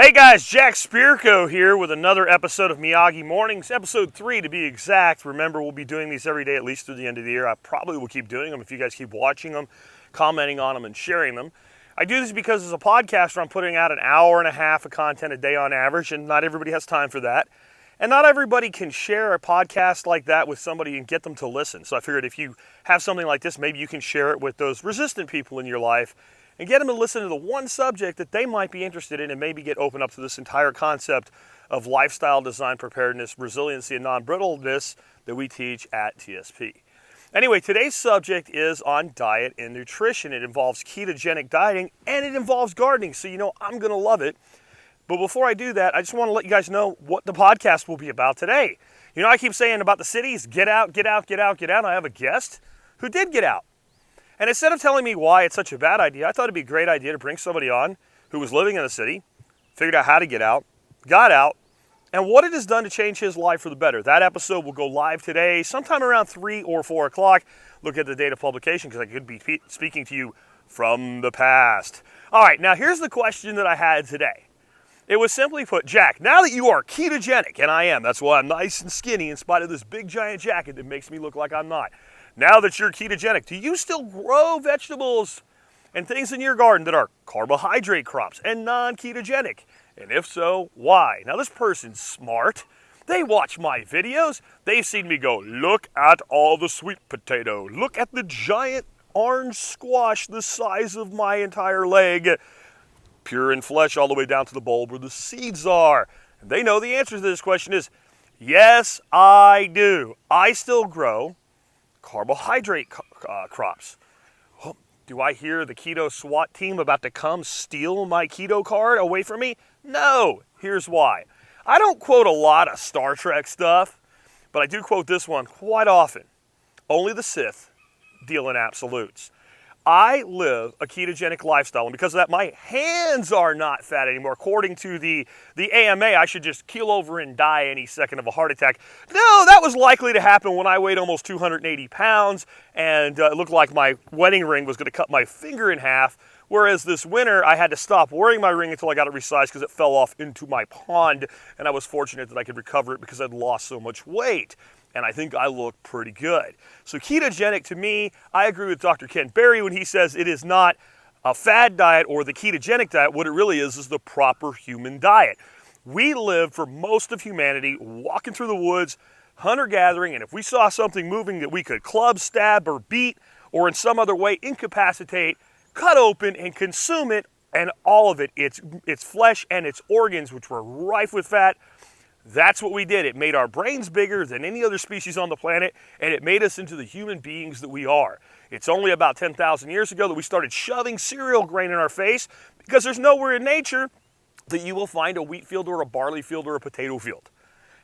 Hey guys, Jack Spirko here with another episode of Miyagi Mornings, episode 3 to be exact. Remember, we'll be doing these every day at least through the end of the year. I probably will keep doing them if you guys keep watching them, commenting on them, and sharing them. I do this because as a podcaster, I'm putting out an hour and a half of content a day on average, and not everybody has time for that. And not everybody can share a podcast like that with somebody and get them to listen. So I figured if you have something like this, maybe you can share it with those resistant people in your life and get them to listen to the one subject that they might be interested in and maybe get open up to this entire concept of lifestyle design preparedness, resiliency, and non-brittleness that we teach at TSP. Anyway, today's subject is on diet and nutrition. It involves ketogenic dieting and it involves gardening, so you know I'm going to love it. But before I do that, I just want to let you guys know what the podcast will be about today. You know, I keep saying about the cities, get out, get out, get out, get out. I have a guest who did get out. And instead of telling me why it's such a bad idea, I thought it'd be a great idea to bring somebody on who was living in the city, figured out how to get out, got out, and what it has done to change his life for the better. That episode will go live today, sometime around 3 or 4 o'clock. Look at the date of publication because I could be speaking to you from the past. All right, now here's the question that I had today. It was simply put, Jack, now that you are ketogenic, and I am, that's why I'm nice and skinny in spite of this big giant jacket that makes me look like I'm not. Now that you're ketogenic, do you still grow vegetables and things in your garden that are carbohydrate crops and non-ketogenic? And if so, why? Now this person's smart. They watch my videos. They've seen me go, look at all the sweet potato. Look at the giant orange squash the size of my entire leg. Pure in flesh all the way down to the bulb where the seeds are. And they know the answer to this question is, yes, I do. I still grow carbohydrate crops. Oh, do I hear the keto SWAT team about to come steal my keto card away from me? No. Here's why. I don't quote a lot of Star Trek stuff, but I do quote this one quite often. Only the Sith deal in absolutes. I live a ketogenic lifestyle, and because of that, my hands are not fat anymore. According to the AMA, I should just keel over and die any second of a heart attack. No, that was likely to happen when I weighed almost 280 pounds, and it looked like my wedding ring was going to cut my finger in half, whereas this winter, I had to stop wearing my ring until I got it resized because it fell off into my pond, and I was fortunate that I could recover it because I'd lost so much weight. And I think I look pretty good. So ketogenic, to me, I agree with Dr. Ken Berry when he says it is not a fad diet or the ketogenic diet. What it really is the proper human diet. We lived for most of humanity walking through the woods, hunter-gathering, and if we saw something moving that we could club, stab, or beat, or in some other way incapacitate, cut open and consume it, and all of it, its flesh and its organs, which were rife with fat. That's what we did. It made our brains bigger than any other species on the planet, and it made us into the human beings that we are. It's only about 10,000 years ago that we started shoving cereal grain in our face because there's nowhere in nature that you will find a wheat field or a barley field or a potato field.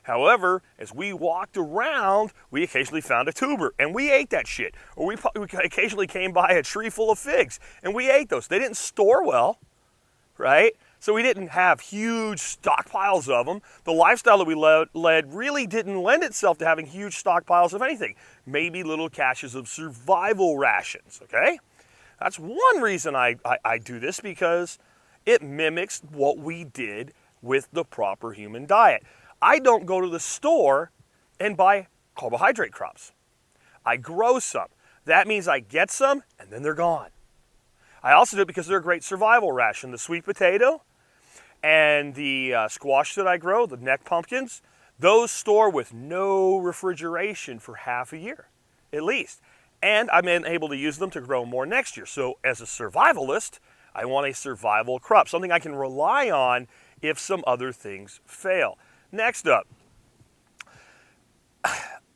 However, as we walked around, we occasionally found a tuber, and we ate that shit. Or we occasionally came by a tree full of figs, and we ate those. They didn't store well, right? So we didn't have huge stockpiles of them. The lifestyle that we led really didn't lend itself to having huge stockpiles of anything. Maybe little caches of survival rations, okay? That's one reason I do this, because it mimics what we did with the proper human diet. I don't go to the store and buy carbohydrate crops. I grow some. That means I get some and then they're gone. I also do it because they're a great survival ration. The sweet potato and the squash that I grow, the neck pumpkins, those store with no refrigeration for half a year, at least. And I'm able to use them to grow more next year. So as a survivalist, I want a survival crop, something I can rely on if some other things fail. Next up,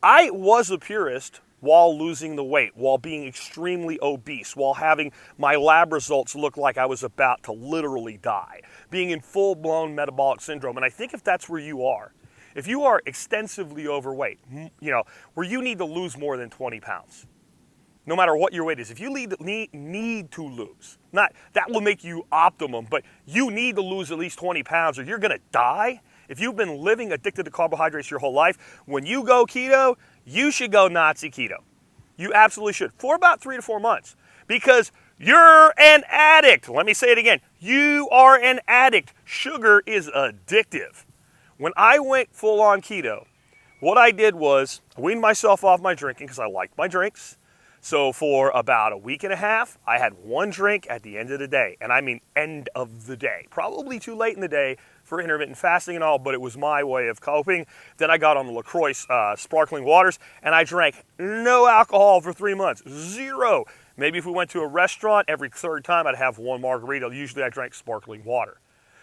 I was a purist while losing the weight, while being extremely obese, while having my lab results look like I was about to literally die, being in full-blown metabolic syndrome. And I think if that's where you are, if you are extensively overweight, you know, where you need to lose more than 20 pounds, no matter what your weight is, if you need to lose, not that will make you optimum, but you need to lose at least 20 pounds or you're gonna die. If you've been living addicted to carbohydrates your whole life, when you go keto, you should go Nazi keto. You absolutely should, for about 3 to 4 months, because you're an addict. Let me say it again. You are an addict. Sugar is addictive. When I went full on keto, what I did was I weaned myself off my drinking because I liked my drinks. So for about a week and a half, I had one drink at the end of the day. And I mean end of the day. Probably too late in the day for intermittent fasting and all, but it was my way of coping. Then I got on the LaCroix sparkling waters, and I drank no alcohol for 3 months. Zero. Maybe if we went to a restaurant, every third time I'd have one margarita. Usually I drank sparkling water.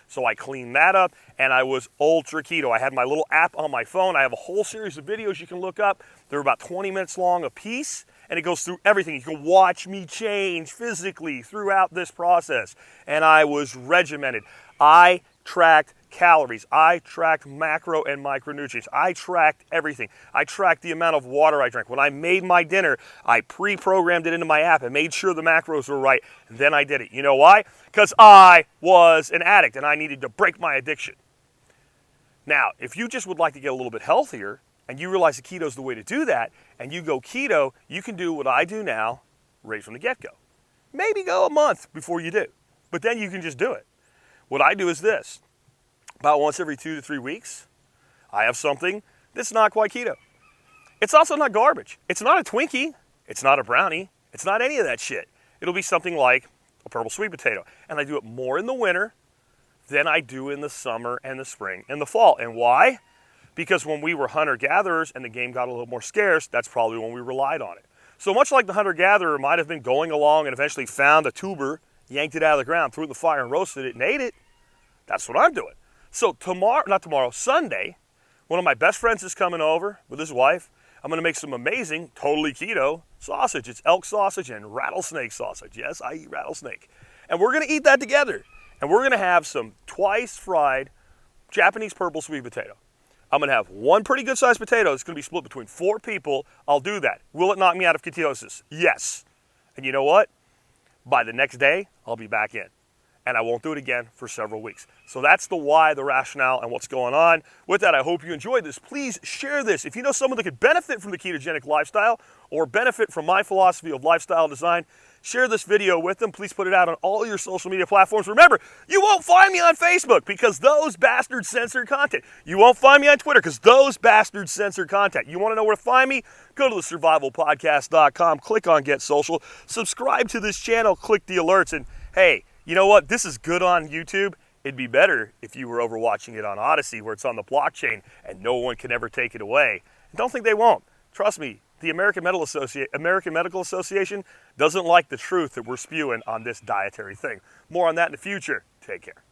So I cleaned that up, and I was ultra keto. I had my little app on my phone. I have a whole series of videos you can look up. They're about 20 minutes long a piece, and it goes through everything. You can watch me change physically throughout this process. And I was regimented. I tracked calories. I tracked macro and micronutrients. I tracked everything. I tracked the amount of water I drank. When I made my dinner, I pre-programmed it into my app and made sure the macros were right. And then I did it. You know why? Because I was an addict and I needed to break my addiction. Now, if you just would like to get a little bit healthier and you realize the keto is the way to do that and you go keto, you can do what I do now right from the get-go. Maybe go a month before you do, but then you can just do it. What I do is this. About once every 2 to 3 weeks, I have something that's not quite keto. It's also not garbage. It's not a Twinkie. It's not a brownie. It's not any of that shit. It'll be something like a purple sweet potato. And I do it more in the winter than I do in the summer and the spring and the fall. And why? Because when we were hunter-gatherers and the game got a little more scarce, that's probably when we relied on it. So much like the hunter-gatherer might have been going along and eventually found a tuber, yanked it out of the ground, threw it in the fire and roasted it and ate it, that's what I'm doing. So Sunday, one of my best friends is coming over with his wife. I'm going to make some amazing, totally keto sausage. It's elk sausage and rattlesnake sausage. Yes, I eat rattlesnake. And we're going to eat that together. And we're going to have some twice fried Japanese purple sweet potato. I'm going to have one pretty good sized potato. It's going to be split between 4 people. I'll do that. Will it knock me out of ketosis? Yes. And you know what? By the next day, I'll be back in. And I won't do it again for several weeks. So that's the why, the rationale, and what's going on. With that, I hope you enjoyed this. Please share this. If you know someone that could benefit from the ketogenic lifestyle or benefit from my philosophy of lifestyle design, share this video with them. Please put it out on all your social media platforms. Remember, you won't find me on Facebook because those bastards censor content. You won't find me on Twitter because those bastards censor content. You want to know where to find me? Go to thesurvivalpodcast.com, click on Get Social, subscribe to this channel, click the alerts, and hey, you know what? This is good on YouTube. It'd be better if you were over watching it on Odyssey where it's on the blockchain and no one can ever take it away. And don't think they won't. Trust me, the American Medical Association doesn't like the truth that we're spewing on this dietary thing. More on that in the future. Take care.